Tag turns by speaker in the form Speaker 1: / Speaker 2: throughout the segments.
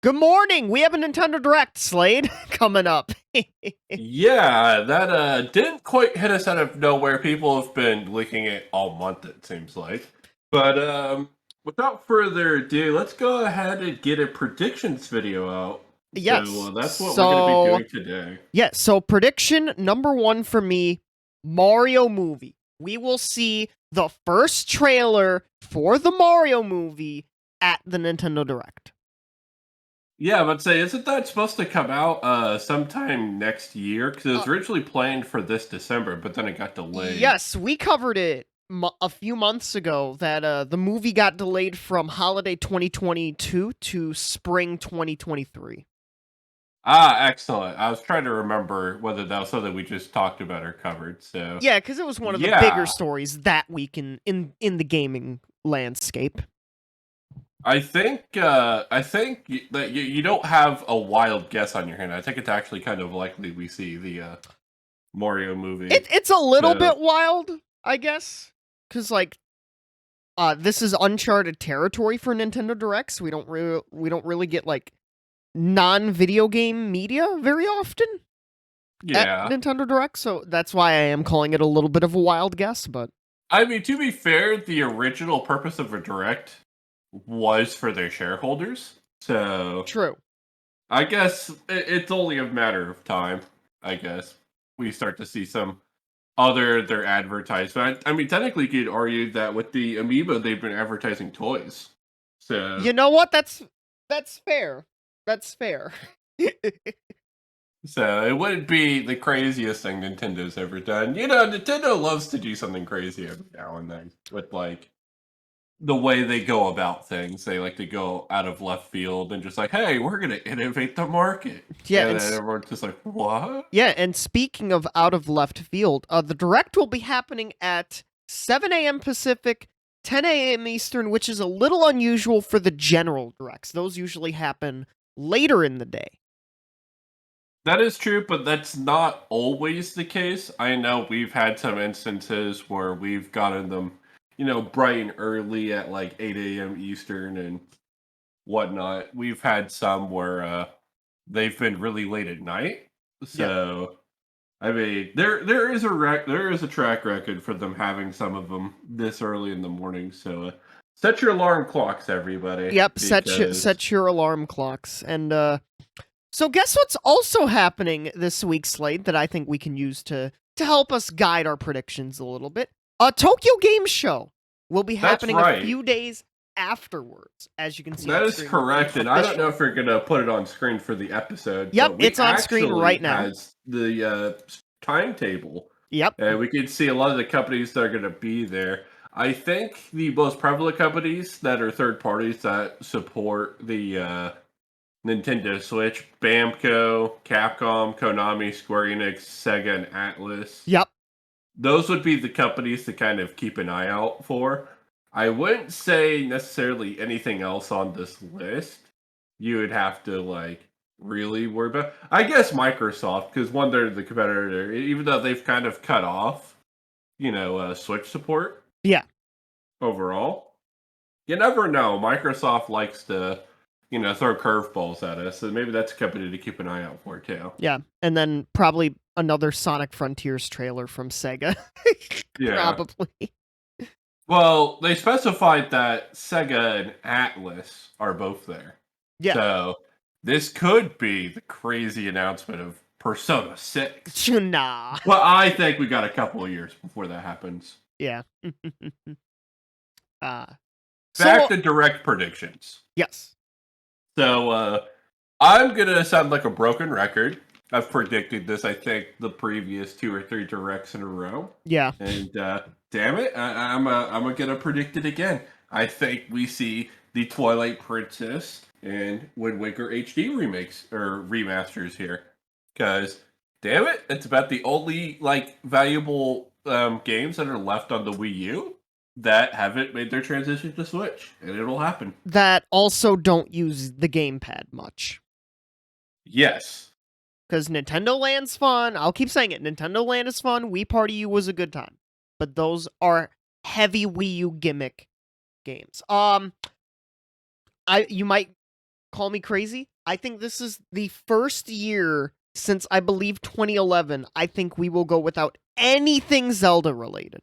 Speaker 1: Good morning. We have a Nintendo Direct, Slade, coming up.
Speaker 2: Yeah, that didn't quite hit us out of nowhere. People have been leaking it all month, it seems like. But without further ado, let's go ahead and get a predictions video out. So
Speaker 1: Yes.
Speaker 2: that's what we're going to be
Speaker 1: So,
Speaker 2: doing today.
Speaker 1: prediction number one for me, Mario movie. We will see the first trailer for the Mario movie at the Nintendo Direct.
Speaker 2: Yeah, but say, isn't that supposed to come out sometime next year? Because it was originally planned for this December, but then it got delayed.
Speaker 1: Yes, we covered it a few months ago that the movie got delayed from holiday 2022 to spring 2023.
Speaker 2: Ah, excellent. I was trying to remember whether that was something we just talked about or covered. So
Speaker 1: Yeah, because it was one of the bigger
Speaker 2: yeah,
Speaker 1: stories that week in the gaming landscape.
Speaker 2: I think that you don't have a wild guess on your hand. I think it's actually kind of likely we see the Mario movie.
Speaker 1: It's a little
Speaker 2: So
Speaker 1: bit wild, I guess, because this is uncharted territory for Nintendo Directs. We don't really get like non-video game media very often at
Speaker 2: yeah,
Speaker 1: Nintendo Direct, so that's why I am calling it a little bit of a wild guess. But
Speaker 2: I mean, to be fair, the original purpose of a direct was for their shareholders. So
Speaker 1: true.
Speaker 2: I guess it's only a matter of time. I guess we start to see some other their advertisement. I mean, technically, you could argue that with the Amiibo, they've been advertising toys. So,
Speaker 1: You know what? That's fair. That's fair.
Speaker 2: so it wouldn't be the craziest thing Nintendo's ever done. You know, Nintendo loves to do something crazy every now and then with like the way they go about things. They like to go out of left field and just like, hey, we're gonna innovate the market,
Speaker 1: Yeah,
Speaker 2: and
Speaker 1: and
Speaker 2: then everyone's just like, what?
Speaker 1: Yeah, and speaking of out of left field, the direct will be happening at 7 a.m. Pacific, 10 a.m. Eastern, which is a little unusual for the general directs. Those usually happen later in the day.
Speaker 2: That is true, but that's not always the case. I know we've had some instances where we've gotten them, bright and early at like 8 a.m. Eastern and whatnot. We've had some where they've been really late at night.
Speaker 1: Yeah.
Speaker 2: So, I mean, there is there is a track record for them having some of them this early in the morning. So, set your alarm clocks, everybody,
Speaker 1: Yep,
Speaker 2: because
Speaker 1: set your alarm clocks. And so guess what's also happening this week, Slade, that I think we can use to help us guide our predictions a little bit. A Tokyo Game Show will be
Speaker 2: that's
Speaker 1: happening a
Speaker 2: right.
Speaker 1: few days afterwards, as you can see
Speaker 2: That
Speaker 1: on
Speaker 2: is
Speaker 1: screen.
Speaker 2: correct, and I don't know if we're gonna put it on screen for the episode,
Speaker 1: Yep,
Speaker 2: but we
Speaker 1: it's on screen
Speaker 2: actually
Speaker 1: right now.
Speaker 2: has the timetable,
Speaker 1: Yep.
Speaker 2: and we can see a lot of the companies that are gonna be there. I think the most prevalent companies that are third parties that support the Nintendo Switch: Bamco, Capcom, Konami, Square Enix, Sega, and Atlas.
Speaker 1: Yep.
Speaker 2: Those would be the companies to kind of keep an eye out for. I wouldn't say necessarily anything else on this list. You would have to like really worry about. I guess Microsoft, because one, they're the competitor, even though they've kind of cut off, Switch support.
Speaker 1: Yeah.
Speaker 2: Overall, you never know. Microsoft likes to, throw curveballs at us, so maybe that's a company to keep an eye out for too.
Speaker 1: Yeah. And then probably another Sonic Frontiers trailer from Sega.
Speaker 2: Yeah.
Speaker 1: Probably.
Speaker 2: Well, they specified that Sega and Atlas are both there.
Speaker 1: Yeah.
Speaker 2: So this could be the crazy announcement of Persona 6.
Speaker 1: Nah.
Speaker 2: Well, I think we got a couple of years before that happens.
Speaker 1: Yeah.
Speaker 2: Back to direct predictions.
Speaker 1: Yes.
Speaker 2: So I'm going to sound like a broken record. I've predicted this, I think, the previous 2 or 3 directs in a row.
Speaker 1: Yeah.
Speaker 2: And damn it, I'm going to predict it again. I think we see the Twilight Princess and Wind Waker HD remakes or remasters here, because damn it, it's about the only like valuable games that are left on the Wii U that haven't made their transition to Switch, and it'll happen.
Speaker 1: That also don't use the gamepad much.
Speaker 2: Yes,
Speaker 1: because Nintendo Land's fun. I'll keep saying it. Nintendo Land is fun. Wii Party U was a good time, but those are heavy Wii U gimmick games. You might call me crazy. I think this is the first year since I believe 2011. I think we will go without anything Zelda related.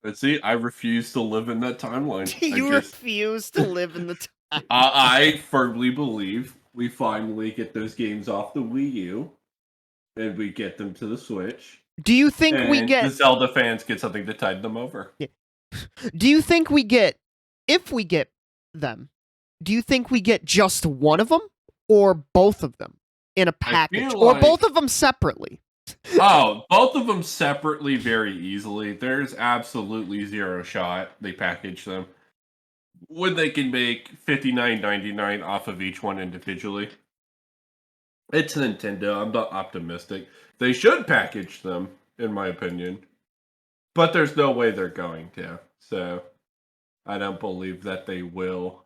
Speaker 2: But see, I refuse to live in that timeline.
Speaker 1: You refuse to live in the time.
Speaker 2: I firmly believe we finally get those games off the Wii U, and we get them to the Switch.
Speaker 1: Do you think
Speaker 2: and
Speaker 1: we get
Speaker 2: the Zelda fans get something to tide them over?
Speaker 1: Yeah. Do you think we get, if we get them, do you think we get just one of them or both of them in a package, or both of them separately?
Speaker 2: Oh, both of them separately very easily. There's absolutely zero shot they package them when they can make $59.99 off of each one individually. It's Nintendo. I'm not optimistic. They should package them, in my opinion. But there's no way they're going to. So, I don't believe that they will.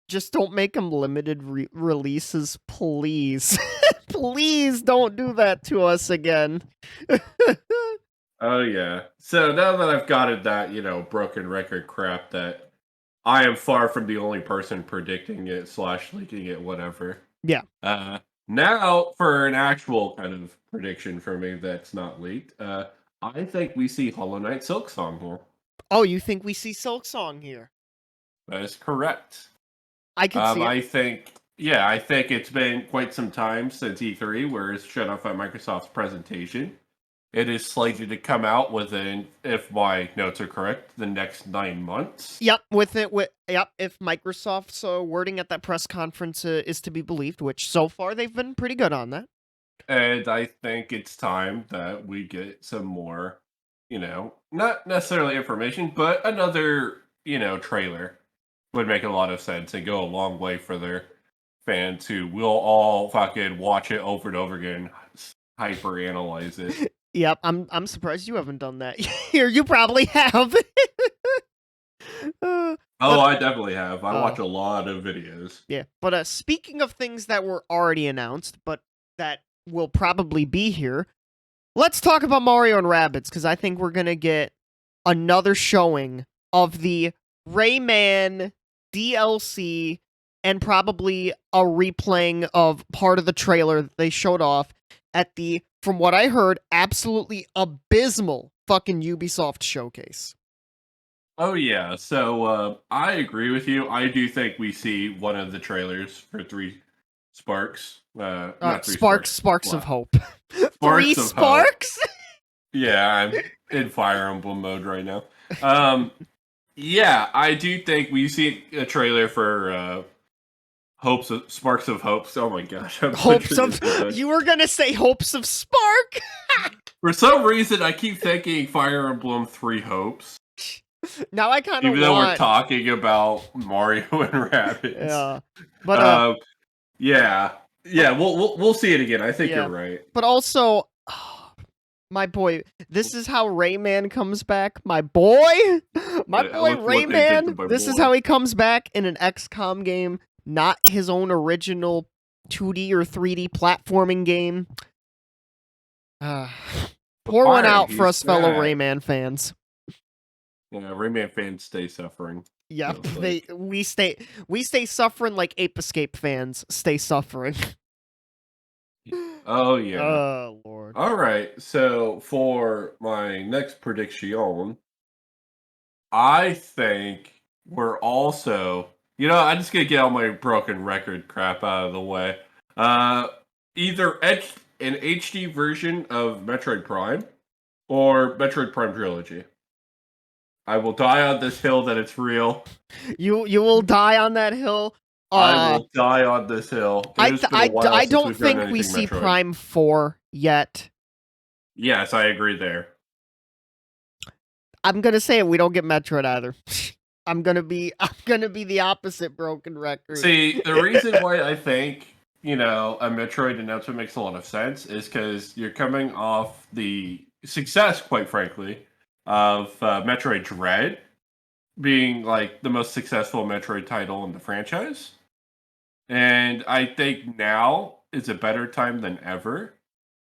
Speaker 1: Just don't make them limited releases, please. Please don't do that to us again.
Speaker 2: Oh, yeah. So, now that I've gotten that, broken record crap that I am far from the only person predicting it / leaking it, whatever.
Speaker 1: Yeah.
Speaker 2: Now, for an actual kind of prediction for me that's not leaked, I think we see Hollow Knight Silksong here.
Speaker 1: Oh, you think we see Silksong here?
Speaker 2: That is correct.
Speaker 1: I can see it.
Speaker 2: I think it's been quite some time since E3, where it's shut off at Microsoft's presentation. It is slated to come out within, if my notes are correct, the next 9 months.
Speaker 1: Yep, if Microsoft's wording at that press conference is to be believed, which so far they've been pretty good on that.
Speaker 2: And I think it's time that we get some more, not necessarily information, but another, trailer would make a lot of sense and go a long way for their fans who will all fucking watch it over and over again, hyper analyze it.
Speaker 1: Yep, I'm surprised you haven't done that here. You probably have.
Speaker 2: I definitely have. I watch a lot of videos.
Speaker 1: Yeah, but speaking of things that were already announced, but that will probably be here, let's talk about Mario and Rabbids, because I think we're gonna get another showing of the Rayman DLC and probably a replaying of part of the trailer that they showed off at the, from what I heard, absolutely abysmal fucking Ubisoft showcase.
Speaker 2: Oh yeah, so I agree with you. I do think we see one of the trailers for Three Sparks. Not Three
Speaker 1: Sparks of Hope.
Speaker 2: Three
Speaker 1: Sparks?
Speaker 2: Yeah, I'm in Fire Emblem mode right now. Yeah, I do think we see a trailer for Sparks of Hopes. Oh my gosh.
Speaker 1: You were gonna say Hopes of Spark?
Speaker 2: For some reason, I keep thinking Fire Emblem 3 Hopes.
Speaker 1: Now I kind of
Speaker 2: Even though we're talking about Mario and Rabbids.
Speaker 1: Yeah. But
Speaker 2: yeah, we'll see it again. I think you're right.
Speaker 1: But also, my boy, this is how Rayman comes back. My boy Rayman. This is how he comes back in an XCOM game, not his own original 2D or 3D platforming game. Pour one out for us fellow Rayman fans.
Speaker 2: Yeah, Rayman fans stay suffering.
Speaker 1: Yeah, we stay suffering like Ape Escape fans stay suffering.
Speaker 2: Oh yeah.
Speaker 1: Oh Lord.
Speaker 2: All right. So for my next prediction, I think we're also, I'm just gonna get all my broken record crap out of the way. Either an HD version of Metroid Prime or Metroid Prime Trilogy. I will die on this hill that it's real.
Speaker 1: You will die on that hill.
Speaker 2: I will die on this hill.
Speaker 1: I don't think we see
Speaker 2: Metroid.
Speaker 1: Prime 4 yet.
Speaker 2: Yes, I agree there.
Speaker 1: I'm gonna say it, we don't get Metroid either. I'm gonna be the opposite broken record.
Speaker 2: See, the reason why I think, a Metroid announcement makes a lot of sense is because you're coming off the success, quite frankly, of Metroid Dread being like the most successful Metroid title in the franchise. And I think now is a better time than ever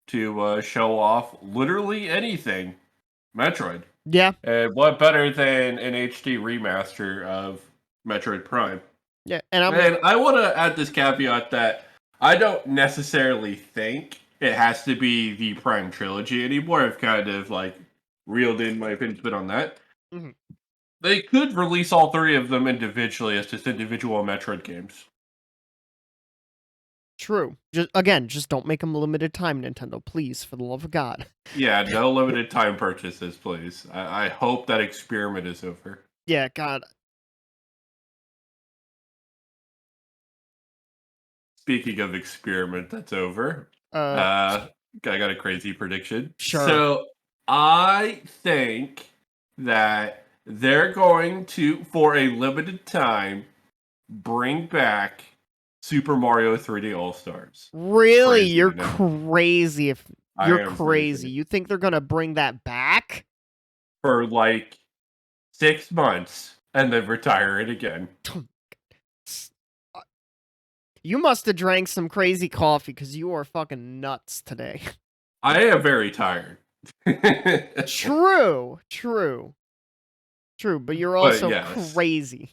Speaker 2: to show off literally anything Metroid.
Speaker 1: Yeah.
Speaker 2: And what better than an HD remaster of Metroid Prime?
Speaker 1: Yeah, and
Speaker 2: And I want to add this caveat that I don't necessarily think it has to be the Prime Trilogy anymore. I've kind of like reeled in my opinion bit on that.
Speaker 1: Mhm.
Speaker 2: They could release all three of them individually as just individual Metroid games.
Speaker 1: True. Just don't make them limited time, Nintendo, please, for the love of God.
Speaker 2: Yeah, no limited time purchases, please. I hope that experiment is over.
Speaker 1: Yeah, God.
Speaker 2: Speaking of experiment that's over,
Speaker 1: Uh,
Speaker 2: I got a crazy prediction.
Speaker 1: sure.
Speaker 2: So I think that they're going to, for a limited time, bring back Super Mario 3D All Stars.
Speaker 1: Really,
Speaker 2: Crazy,
Speaker 1: you're
Speaker 2: I know.
Speaker 1: crazy. If
Speaker 2: I
Speaker 1: you're
Speaker 2: am
Speaker 1: crazy,
Speaker 2: crazy.
Speaker 1: you think they're gonna bring that back?
Speaker 2: For like 6 months and then retire it again.
Speaker 1: S- uh, You must have drank some crazy coffee because you are fucking nuts today.
Speaker 2: I am very tired.
Speaker 1: True, true, true. But you're
Speaker 2: But
Speaker 1: also
Speaker 2: yes.
Speaker 1: crazy.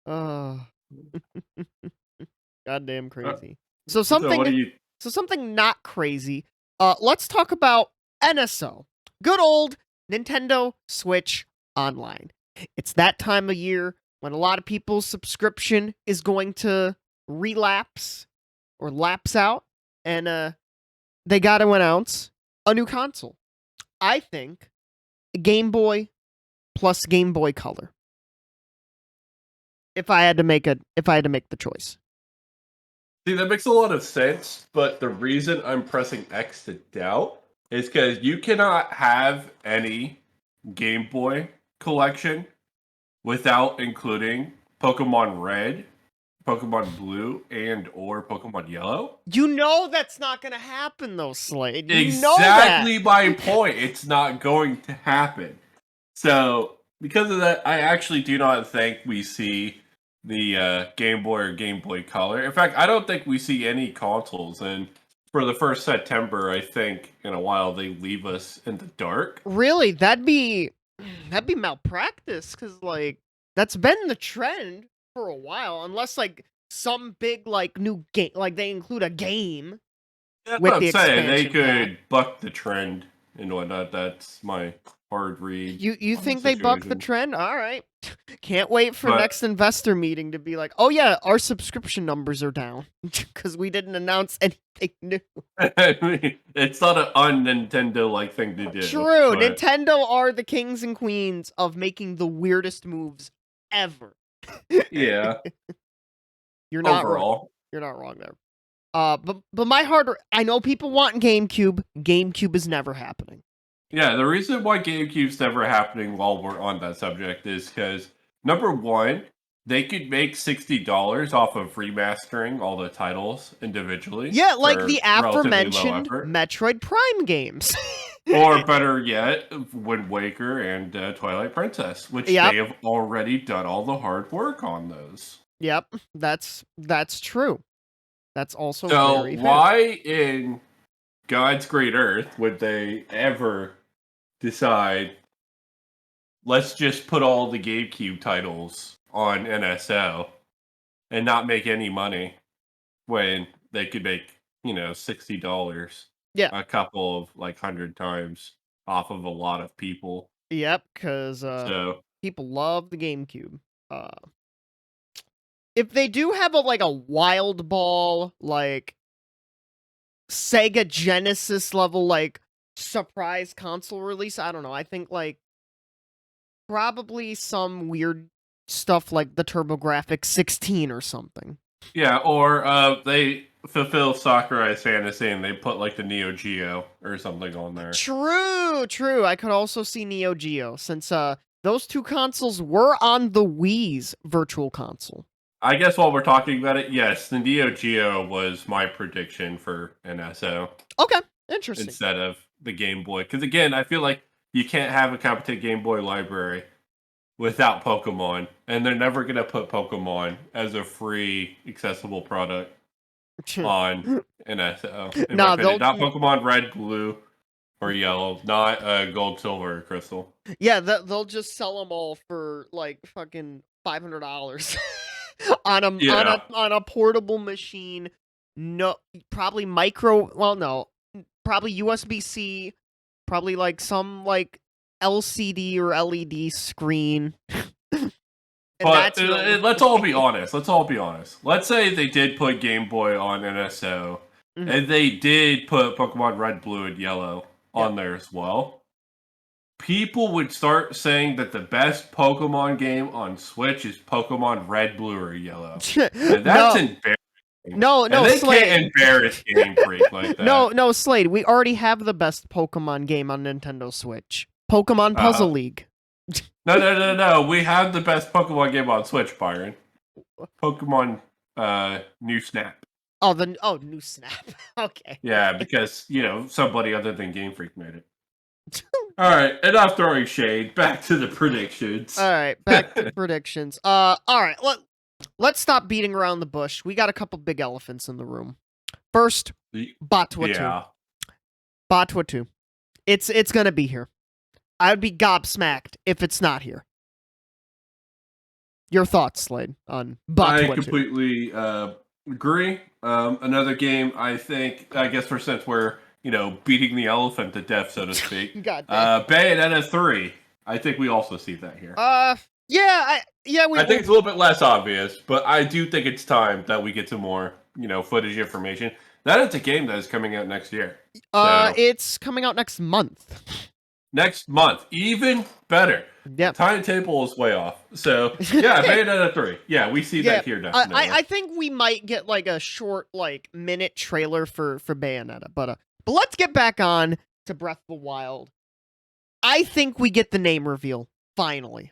Speaker 1: Oh, goddamn
Speaker 2: Uh,
Speaker 1: crazy. So
Speaker 2: so what do
Speaker 1: something,
Speaker 2: you
Speaker 1: so something not crazy. Let's talk about NSO. Good old Nintendo Switch Online. It's that time of year when a lot of people's subscription is going to relapse or lapse out, and they got to announce a new console. I think Game Boy plus Game Boy Color. If I had to make the choice.
Speaker 2: see? That makes a lot of sense, but the reason I'm pressing X to doubt is because you cannot have any Game Boy collection without including Pokemon Red, Pokemon Blue, and or Pokemon Yellow.
Speaker 1: You know that's not gonna happen though, Slade. You know that.
Speaker 2: Exactly my point. It's not going to happen. So, because of that, I actually do not think we see the Game Boy or Game Boy Color. In fact, I don't think we see any consoles. And for the first September, I think in a while they leave us in the dark.
Speaker 1: Really, that'd be malpractice because like that's been the trend for a while. Unless like some big like new game, like they include a game
Speaker 2: That's what
Speaker 1: with
Speaker 2: I'm
Speaker 1: the
Speaker 2: saying. They
Speaker 1: expansion pack.
Speaker 2: could buck the trend and whatnot. That's my hard read
Speaker 1: You
Speaker 2: on the
Speaker 1: think they buck the
Speaker 2: situation.
Speaker 1: trend? All right. Can't wait for
Speaker 2: But
Speaker 1: next investor meeting to be like, oh yeah, our subscription numbers are down because we didn't announce anything new.
Speaker 2: I mean, it's not an un-Nintendo like thing to do.
Speaker 1: True,
Speaker 2: But
Speaker 1: Nintendo are the kings and queens of making the weirdest moves ever.
Speaker 2: yeah,
Speaker 1: You're not wrong.
Speaker 2: overall.
Speaker 1: You're not wrong there. But my heart, I know people want GameCube. GameCube is never happening.
Speaker 2: Yeah, the reason why GameCube's never happening while we're on that subject is because number one, they could make $60 off of remastering all the titles individually
Speaker 1: Yeah, like
Speaker 2: for
Speaker 1: the
Speaker 2: relatively low
Speaker 1: aforementioned
Speaker 2: effort.
Speaker 1: Metroid Prime games.
Speaker 2: Or better yet, Wind Waker and Twilight Princess, which
Speaker 1: Yep,
Speaker 2: they have already done all the hard work on those.
Speaker 1: yep, that's true. That's also
Speaker 2: So
Speaker 1: very fair.
Speaker 2: why in God's great earth would they ever decide, let's just put all the GameCube titles on NSO and not make any money when they could make, $60
Speaker 1: Yeah,
Speaker 2: a couple of like 100 times off of a lot of people.
Speaker 1: yep, because
Speaker 2: So
Speaker 1: people love the GameCube. Uh, if they do have a Wild Ball like Sega Genesis level like surprise console release, I don't know. I think like probably some weird stuff like the TurboGrafx 16 or something.
Speaker 2: yeah, or they fulfill Sakurai's fantasy and they put like the Neo Geo or something on there.
Speaker 1: True, true. I could also see Neo Geo since those two consoles were on the Wii's virtual console.
Speaker 2: I guess while we're talking about it, yes, the Neo Geo was my prediction for NSO
Speaker 1: Okay, interesting.
Speaker 2: instead of the Game Boy. Because again, I feel like you can't have a competent Game Boy library without Pokemon, and they're never gonna put Pokemon as a free accessible product on NSO. In my
Speaker 1: Nah,
Speaker 2: opinion,
Speaker 1: they'll
Speaker 2: not Pokemon Red, Blue, or Yellow, not Gold, Silver, or Crystal.
Speaker 1: yeah, they'll just sell them all for like fucking $500 on
Speaker 2: Yeah.
Speaker 1: a portable machine. No, probably micro. Well, no, probably USB-C. Probably like some like LCD or LED screen. And
Speaker 2: But
Speaker 1: that's your only
Speaker 2: let's all be honest. Let's all be honest. Let's say they did put Game Boy on NSO, and they did put Pokemon Red, Blue, and Yellow on there as well. People would start saying that the best Pokemon game on Switch is Pokemon Red, Blue, or Yellow. And that's embarrassing.
Speaker 1: No,
Speaker 2: and they
Speaker 1: Slade.
Speaker 2: can't embarrass Game Freak like that.
Speaker 1: No, Slade. We already have the best Pokemon game on Nintendo Switch. Pokemon Puzzle League.
Speaker 2: No. We have the best Pokemon game on Switch, Byron. Pokemon New Snap.
Speaker 1: New Snap. Okay.
Speaker 2: Yeah, because, somebody other than Game Freak made it. Alright, enough throwing shade. Back to the predictions.
Speaker 1: Alright, back to predictions. Alright, let's stop beating around the bush. We got a couple big elephants in the room. First, Botwa 2. Botwa 2. It's gonna be here. I would be gobsmacked if it's not here. Your thoughts, Slade, on Botwa 2?
Speaker 2: I completely agree. Another game, I guess since we're, beating the elephant to death, so to speak. Bayonetta 3. I think we also see that here.
Speaker 1: I
Speaker 2: think it's a little bit less obvious, but I do think it's time that we get some more, footage information. That is a game that is coming out next year.
Speaker 1: It's coming out next month.
Speaker 2: Next month, even better.
Speaker 1: Yeah,
Speaker 2: timetable is way off. So yeah, Bayonetta 3. Yeah, we see that here definitely.
Speaker 1: I think we might get like a short minute trailer for Bayonetta, but let's get back on to Breath of the Wild. I think we get the name reveal finally.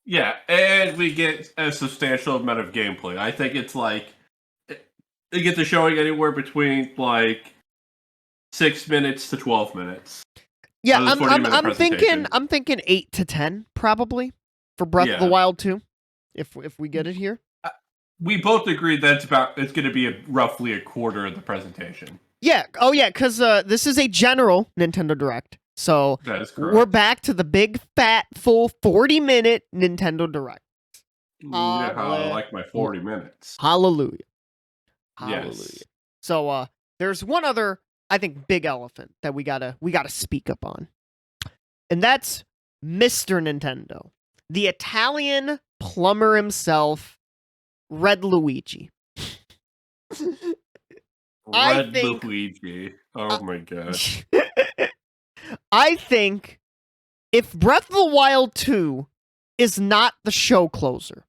Speaker 2: Yeah, and we get a substantial amount of gameplay. I think it's they get the showing anywhere between 6 minutes to 12 minutes.
Speaker 1: Yeah, I'm thinking 8 to 10 probably for Breath of the Wild 2, if we get it here.
Speaker 2: We both agree that it's going to be roughly a quarter of the presentation.
Speaker 1: Yeah. Oh yeah, because this is a general Nintendo Direct, so
Speaker 2: that is correct.
Speaker 1: We're back to the big fat full 40-minute Nintendo Direct.
Speaker 2: Yeah, I like my 40 minutes.
Speaker 1: Hallelujah.
Speaker 2: Yes.
Speaker 1: So there's one other, I think, big elephant that we gotta speak up on, and that's Mr. Nintendo, the Italian plumber himself, Red Luigi.
Speaker 2: Luigi. Oh my gosh.
Speaker 1: I think if Breath of the Wild 2 is not the show closer,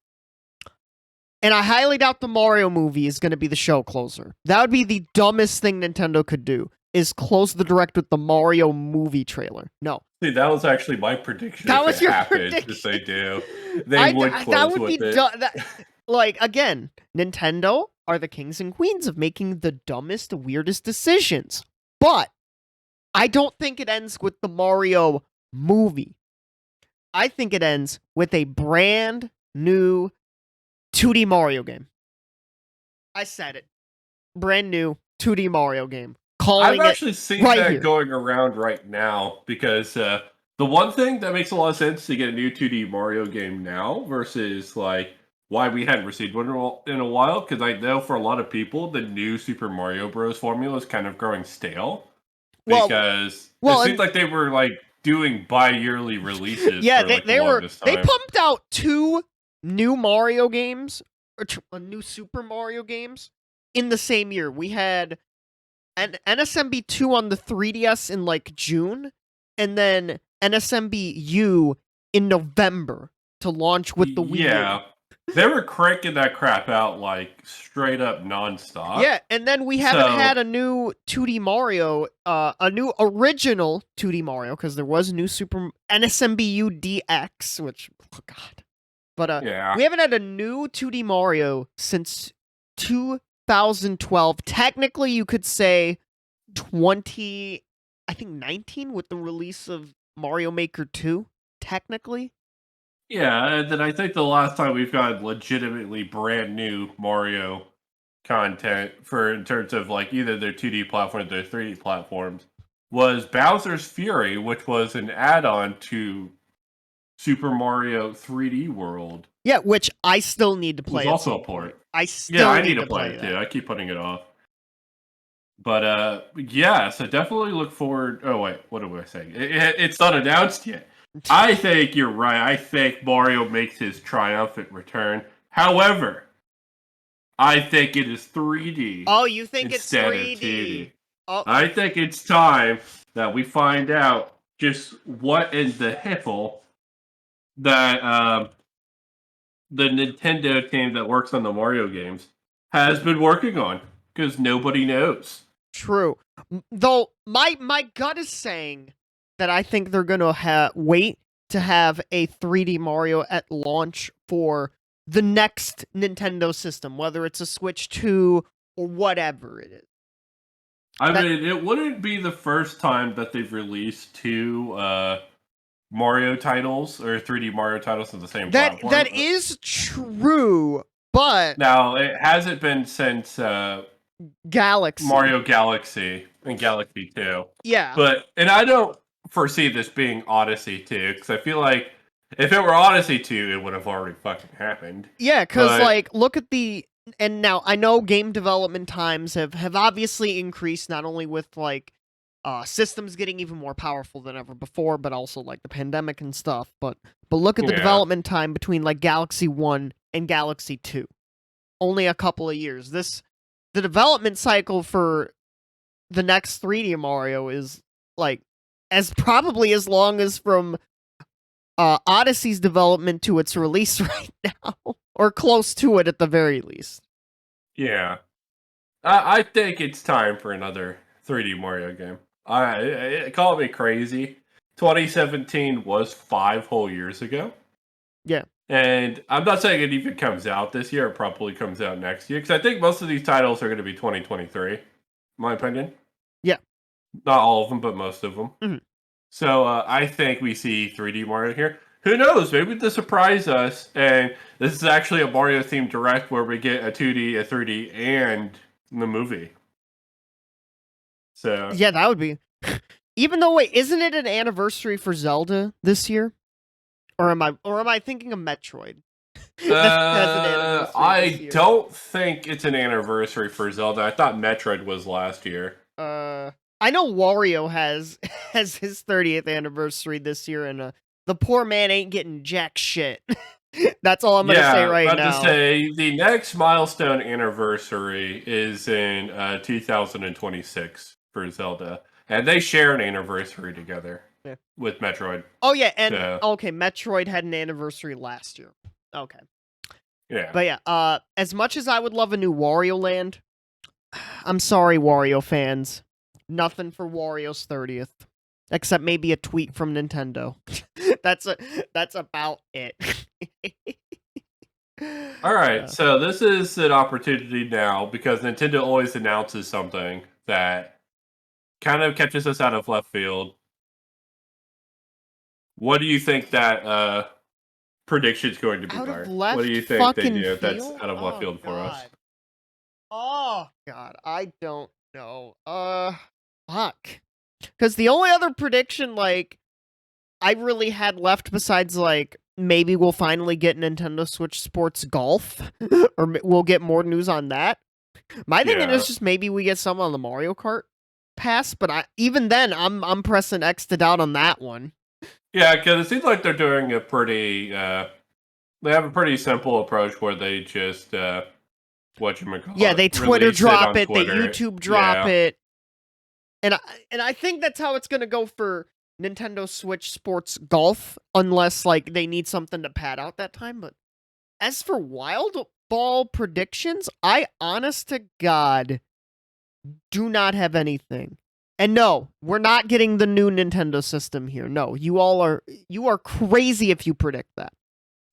Speaker 1: and I highly doubt the Mario movie is going to be the show closer. That would be the dumbest thing Nintendo could do, is close the Direct with the Mario movie trailer. No.
Speaker 2: See, that was actually my prediction.
Speaker 1: That was your prediction.
Speaker 2: If they do. They would close with it.
Speaker 1: Again, Nintendo are the kings and queens of making the dumbest, weirdest decisions. But I don't think it ends with the Mario movie. I think it ends with a brand new 2D Mario game. I said it. Brand new 2D Mario game.
Speaker 2: I've actually seen that going around right now, because the one thing that makes a lot of sense to get a new 2D Mario game now versus why we hadn't received one in a while, because I know for a lot of people the new Super Mario Bros. Formula is kind of growing stale, because it seemed like they were doing bi-yearly releases.
Speaker 1: Yeah, they pumped out 2 new Mario games, or new Super Mario games, in the same year. We had an NSMB 2 on the 3DS in June, and then NSMB U in November to launch with the Wii U.
Speaker 2: Yeah, they were cranking that crap out straight up nonstop.
Speaker 1: Yeah, and then we haven't had a new 2D Mario, a new original 2D Mario, because there was a new Super NSMB U DX, which, oh god. But we haven't had a new 2D Mario since 2012. Technically, you could say 19 with the release of Mario Maker 2, technically.
Speaker 2: Yeah, and then I think the last time we've got legitimately brand new Mario content in terms of either their 2D platforms or their 3D platforms was Bowser's Fury, which was an add-on to Super Mario 3D World
Speaker 1: Yeah, which I still need to
Speaker 2: was
Speaker 1: play at
Speaker 2: also
Speaker 1: some
Speaker 2: a port.
Speaker 1: point. I
Speaker 2: Yeah,
Speaker 1: still
Speaker 2: I need to
Speaker 1: to
Speaker 2: play
Speaker 1: play
Speaker 2: it
Speaker 1: that.
Speaker 2: too. I keep putting it off. But yeah, so definitely look forward. Oh wait, what am I saying? It's not announced yet. I think you're right. I think Mario makes his triumphant return. However, I think it is 3D
Speaker 1: Oh, you think it's
Speaker 2: instead of
Speaker 1: 3D?
Speaker 2: 2D.
Speaker 1: Oh,
Speaker 2: I think it's time that we find out just what in the hiffle that the Nintendo team that works on the Mario games has been working on, because nobody knows.
Speaker 1: true. Though my gut is saying that I think they're gonna wait to have a 3D Mario at launch for the next Nintendo system, whether it's a Switch 2 or whatever it is.
Speaker 2: I
Speaker 1: That
Speaker 2: mean, it wouldn't be the first time that they've released two Mario titles or 3D Mario titles on the same platform.
Speaker 1: that is true, but
Speaker 2: Now, it hasn't been since
Speaker 1: Galaxy.
Speaker 2: Mario Galaxy and Galaxy 2.
Speaker 1: Yeah.
Speaker 2: And I don't foresee this being Odyssey 2, because I feel like if it were Odyssey 2, it would have already fucking happened.
Speaker 1: Yeah, because
Speaker 2: But
Speaker 1: like look at the and now I know game development times have obviously increased not only with like systems getting even more powerful than ever before, but also like the pandemic and stuff. But look at the
Speaker 2: yeah,
Speaker 1: development time between like Galaxy 1 and Galaxy 2. Only a couple of years. The development cycle for the next 3D Mario is like as probably as long as from Odyssey's development to its release right now, or close to it at the very least.
Speaker 2: yeah. I think it's time for another 3D Mario game. Call me crazy. 2017 was 5 whole years ago.
Speaker 1: Yeah.
Speaker 2: And I'm not saying it even comes out this year. It probably comes out next year, because I think most of these titles are going to be 2023, in my opinion.
Speaker 1: Yeah.
Speaker 2: Not all of them, but most of them.
Speaker 1: Mhm.
Speaker 2: So I think we see 3D Mario here. Who knows? Maybe to surprise us, and this is actually a Mario themed direct where we get a 2D, a 3D, and the movie. So
Speaker 1: Yeah, that would be. Even though, wait, isn't it an anniversary for Zelda this year? Or am I thinking of Metroid? That has an anniversary this
Speaker 2: I
Speaker 1: year.
Speaker 2: don't think it's an anniversary for Zelda. I thought Metroid was last year.
Speaker 1: I know Wario has has his 30th anniversary this year, and the poor man ain't getting jack shit. That's all I'm gonna say right
Speaker 2: about
Speaker 1: now.
Speaker 2: to say the next milestone anniversary is in 2026 for Zelda, and they share an anniversary together
Speaker 1: Yeah.
Speaker 2: with Metroid.
Speaker 1: Oh yeah, and
Speaker 2: So,
Speaker 1: okay, Metroid had an anniversary last year. Okay.
Speaker 2: yeah.
Speaker 1: But yeah, as much as I would love a new Wario Land, I'm sorry, Wario fans. Nothing for Wario's 30th. Except maybe a tweet from Nintendo. That's about it.
Speaker 2: All right, so this is an opportunity now, because Nintendo always announces something that kind of catches us out of left field. What do you think that prediction is going to be,
Speaker 1: Out of
Speaker 2: Byron? What do
Speaker 1: left
Speaker 2: you think they
Speaker 1: fucking
Speaker 2: do that's
Speaker 1: field?
Speaker 2: out of left
Speaker 1: Oh
Speaker 2: field for us?
Speaker 1: god. Oh god, I don't know. Fuck. Cuz the only other prediction like I really had left besides like maybe we'll finally get Nintendo Switch Sports Golf or we'll get more news on that. My thinking
Speaker 2: Yeah.
Speaker 1: is just maybe we get some on the Mario Kart pass, but even then I'm pressing X to doubt on that one.
Speaker 2: Yeah, because it seems like they're doing a pretty. They have a pretty simple approach where they just whatchamacallit,
Speaker 1: Yeah, they Twitter
Speaker 2: release
Speaker 1: drop
Speaker 2: on
Speaker 1: it, they
Speaker 2: Twitter.
Speaker 1: YouTube drop
Speaker 2: Yeah.
Speaker 1: it. And I think that's how it's going to go for Nintendo Switch Sports Golf unless like they need something to pad out that time, but as for wild ball predictions, I honest to God do not have anything. And no, we're not getting the new Nintendo system here. No, you are crazy if you predict that.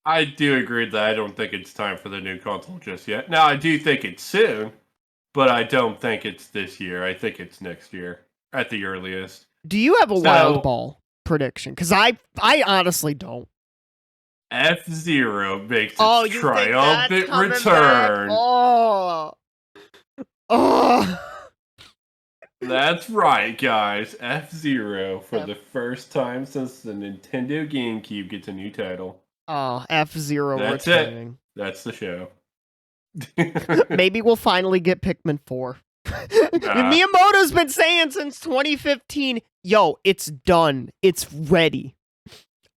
Speaker 2: I do agree that I don't think it's time for the new console just yet. Now, I do think it's soon, but I don't think it's this year. I think it's next year at the earliest.
Speaker 1: Do you have a
Speaker 2: So,
Speaker 1: wild ball prediction? Cuz I honestly don't.
Speaker 2: F-Zero makes its
Speaker 1: Oh, you think that's
Speaker 2: triumphant
Speaker 1: coming back?
Speaker 2: return.
Speaker 1: Oh. Oh.
Speaker 2: That's right, guys. F-Zero for
Speaker 1: F-
Speaker 2: the first time since the Nintendo GameCube gets a new title.
Speaker 1: Oh, F-Zero
Speaker 2: That's it.
Speaker 1: returning.
Speaker 2: That's the show.
Speaker 1: Maybe we'll finally get Pikmin 4.
Speaker 2: Nah.
Speaker 1: Miyamoto's been saying since 2015, yo, it's done. It's ready.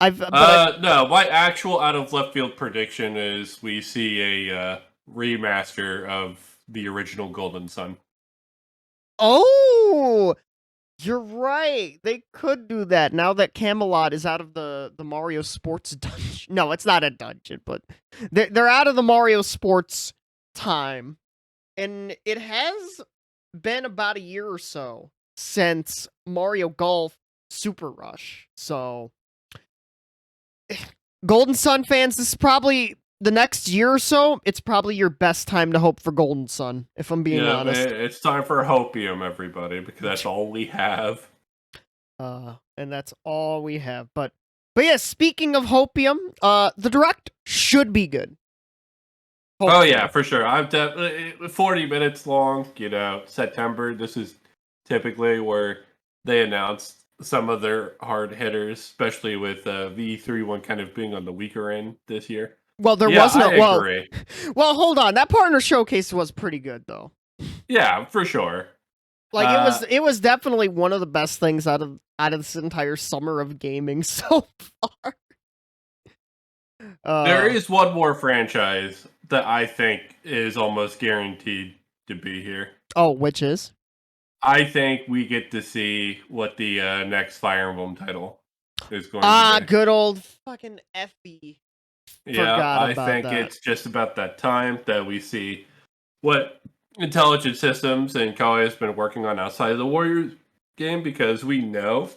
Speaker 2: No, my actual out of left field prediction is we see a remaster of the original Golden Sun.
Speaker 1: Oh, you're right. They could do that now that Camelot is out of the Mario Sports dungeon. No, it's not a dungeon, but they're out of the Mario Sports time. And it has been about a year or so since Mario Golf Super Rush. So Golden Sun fans, this is probably the next year or so. It's probably your best time to hope for Golden Sun, if I'm being honest.
Speaker 2: It's time for Hopium, everybody, because that's all we have.
Speaker 1: And that's all we have. But yeah, speaking of Hopium, the Direct should be good.
Speaker 2: Hopefully. Oh yeah, for sure. I've definitely 40 minutes long. September. This is typically where they announce some of their hard hitters, especially with V3 one kind of being on the weaker end this year.
Speaker 1: Well, there wasn't. Well, hold on. That partner showcase was pretty good, though.
Speaker 2: Yeah, for sure.
Speaker 1: Like it was definitely one of the best things out of this entire summer of gaming so far.
Speaker 2: There is one more franchise that I think is almost guaranteed to be here.
Speaker 1: Oh, which is?
Speaker 2: I think we get to see what the next Fire Emblem title is going to be.
Speaker 1: Good old fucking FB.
Speaker 2: Yeah, I think it's just about that time that we see what Intelligent Systems and Kawhi has been working on outside of the Warriors game, because we know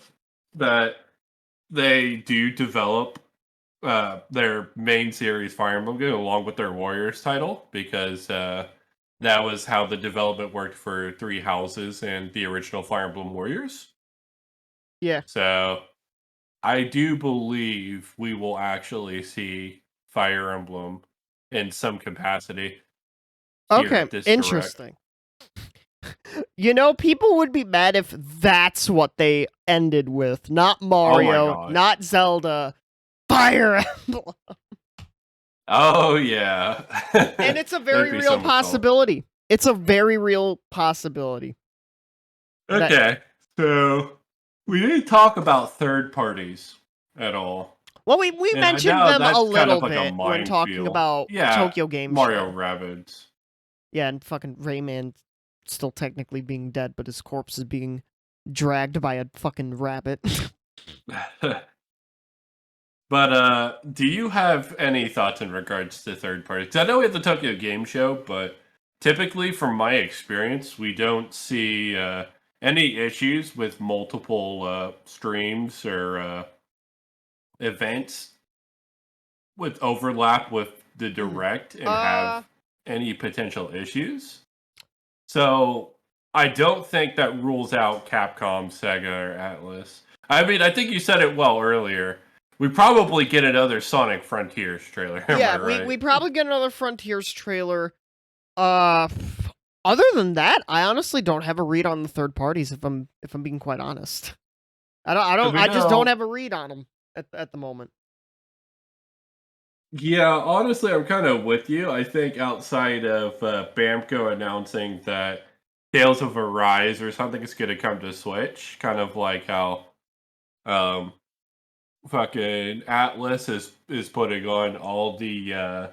Speaker 2: that they do develop their main series Fire Emblem game along with their Warriors title, because that was how the development worked for Three Houses and the original Fire Emblem Warriors.
Speaker 1: Yeah.
Speaker 2: So I do believe we will actually see Fire Emblem in some capacity.
Speaker 1: Okay, interesting. You know, people would be mad if that's what they ended with. Not Mario, not Zelda, Fire Emblem.
Speaker 2: Oh, yeah.
Speaker 1: And it's a very real possibility. It's a very real possibility.
Speaker 2: Okay, so we didn't talk about third parties at all.
Speaker 1: Well, we mentioned them a little bit when talking about Tokyo Game
Speaker 2: Mario
Speaker 1: Show.
Speaker 2: Rabbids.
Speaker 1: Yeah, and fucking Rayman still technically being dead, but his corpse is being dragged by a fucking rabbit.
Speaker 2: But do you have any thoughts in regards to third parties? 'Cause I know we have the Tokyo Game Show, but typically, from my experience, we don't see any issues with multiple streams or events with overlap with the Direct and have any potential issues. So I don't think that rules out Capcom, Sega, or Atlas. I mean, I think you said it well earlier. We probably get another Sonic Frontiers trailer.
Speaker 1: Yeah,
Speaker 2: right?
Speaker 1: we probably get another Frontiers trailer. Other than that, I honestly don't have a read on the third parties. If I'm being quite honest, I just don't have a read on them at the moment.
Speaker 2: Yeah, honestly, I'm kind of with you. I think outside of Bamco announcing that Tales of Arise or something is going to come to Switch, kind of like how fucking Atlas is putting on all the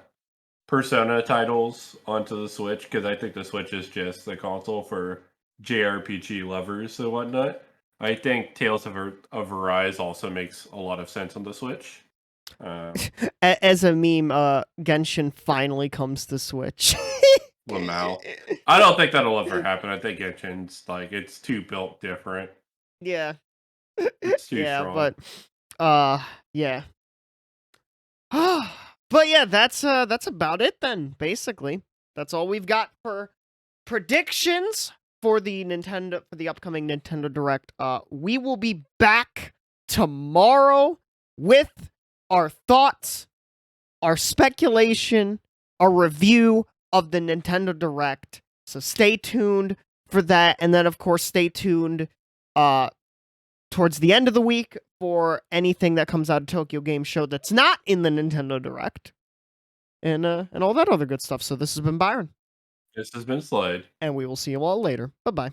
Speaker 2: Persona titles onto the Switch, because I think the Switch is just the console for JRPG lovers and whatnot. I think Tales of Arise also makes a lot of sense on the Switch.
Speaker 1: As a meme, Genshin finally comes to Switch.
Speaker 2: Well, now I don't think that'll ever happen. I think Genshin's it's too built different.
Speaker 1: Yeah,
Speaker 2: it's too strong.
Speaker 1: But yeah. But yeah, that's about it then. Basically, that's all we've got for predictions for the upcoming Nintendo Direct. We will be back tomorrow with our thoughts, our speculation, our review of the Nintendo Direct. So stay tuned for that. And then, of course, stay tuned towards the end of the week for anything that comes out of Tokyo Game Show that's not in the Nintendo Direct. And all that other good stuff. So this has been Byron.
Speaker 2: This has been Slade.
Speaker 1: And we will see you all later. Bye-bye.